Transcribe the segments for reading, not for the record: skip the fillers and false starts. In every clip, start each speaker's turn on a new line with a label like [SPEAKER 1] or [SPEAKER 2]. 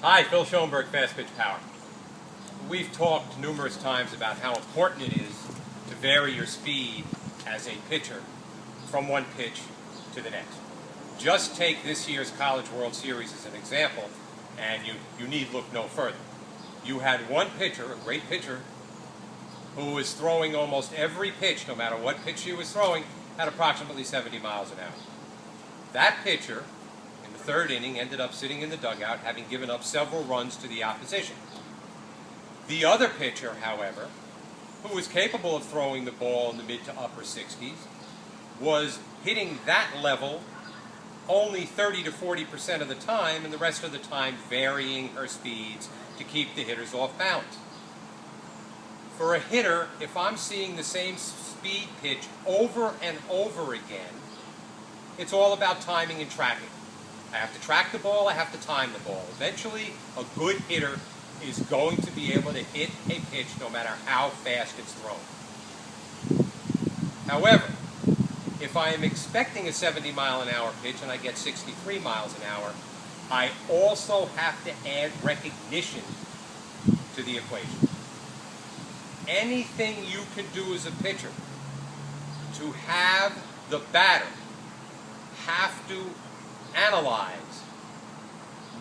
[SPEAKER 1] Hi, Phil Schoenberg, Fastpitch Power. We've talked numerous times about how important it is to vary your speed as a pitcher from one pitch to the next. Just take this year's College World Series as an example, and you need look no further. You had one pitcher, a great pitcher, who was throwing almost every pitch, no matter what pitch he was throwing, at approximately 70 miles an hour. That pitcher, in the third inning, ended up sitting in the dugout, having given up several runs to the opposition. The other pitcher, however, who was capable of throwing the ball in the mid to upper 60s, was hitting that level only 30 to 40% of the time, and the rest of the time varying her speeds to keep the hitters off balance. For a hitter, if I'm seeing the same speed pitch over and over again, it's all about timing and tracking. I have to track the ball, I have to time the ball. Eventually, a good hitter is going to be able to hit a pitch no matter how fast it's thrown. However, if I am expecting a 70-mile-an-hour pitch and I get 63 miles an hour, I also have to add recognition to the equation. Anything you can do as a pitcher to have the batter have to analyze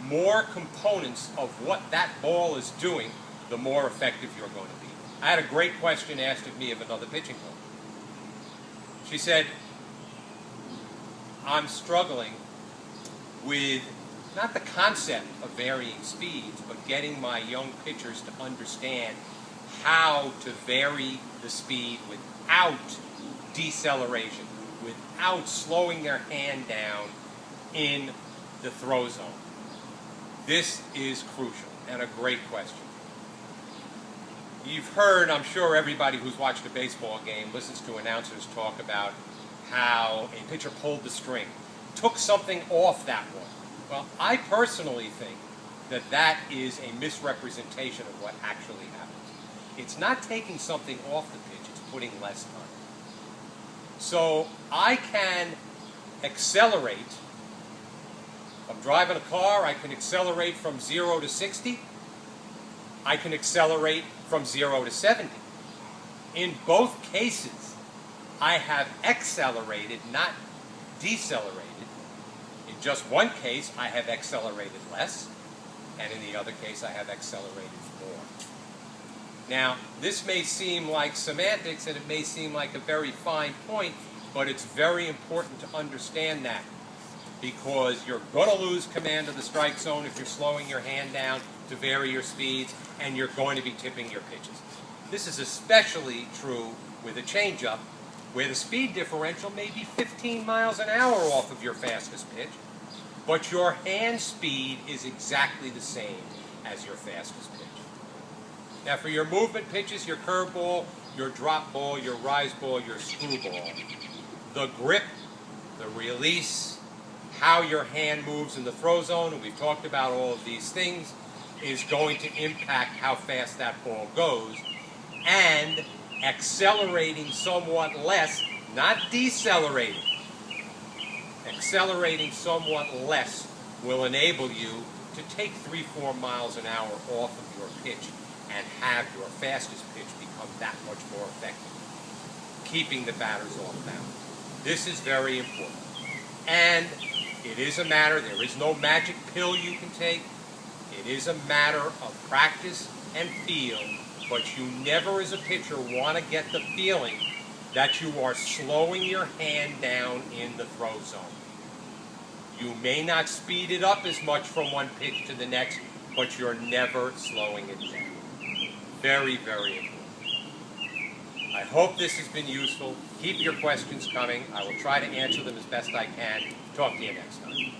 [SPEAKER 1] more components of what that ball is doing, the more effective you're going to be. I had a great question asked of me of another pitching coach. She said, I'm struggling with not the concept of varying speeds, but getting my young pitchers to understand how to vary the speed without deceleration, without slowing their hand down in the throw zone. This is crucial and a great question. You've heard, I'm sure everybody who's watched a baseball game listens to announcers talk about how a pitcher pulled the string, took something off that one. Well, I personally think that that is a misrepresentation of what actually happens. It's not taking something off the pitch, it's putting less on it. So I can accelerate. If I'm driving a car, I can accelerate from 0 to 60. I can accelerate from 0 to 70. In both cases, I have accelerated, not decelerated. In just one case, I have accelerated less, and in the other case, I have accelerated more. Now, this may seem like semantics, and it may seem like a very fine point, but it's very important to understand that, because you're going to lose command of the strike zone if you're slowing your hand down to vary your speeds, and you're going to be tipping your pitches. This is especially true with a changeup, where the speed differential may be 15 miles an hour off of your fastest pitch, but your hand speed is exactly the same as your fastest pitch. Now, for your movement pitches, your curveball, your drop ball, your rise ball, your screwball, the grip, the release, how your hand moves in the throw zone, and we've talked about all of these things, is going to impact how fast that ball goes, and accelerating somewhat less, not decelerating, accelerating somewhat less will enable you to take 3-4 miles an hour off of your pitch and have your fastest pitch become that much more effective, keeping the batters off balance. This is very important. And it is a matter, there is no magic pill you can take. It is a matter of practice and feel, but you never as a pitcher want to get the feeling that you are slowing your hand down in the throw zone. You may not speed it up as much from one pitch to the next, but you're never slowing it down. Very, very important. I hope this has been useful. Keep your questions coming. I will try to answer them as best I can. Talk to you next time.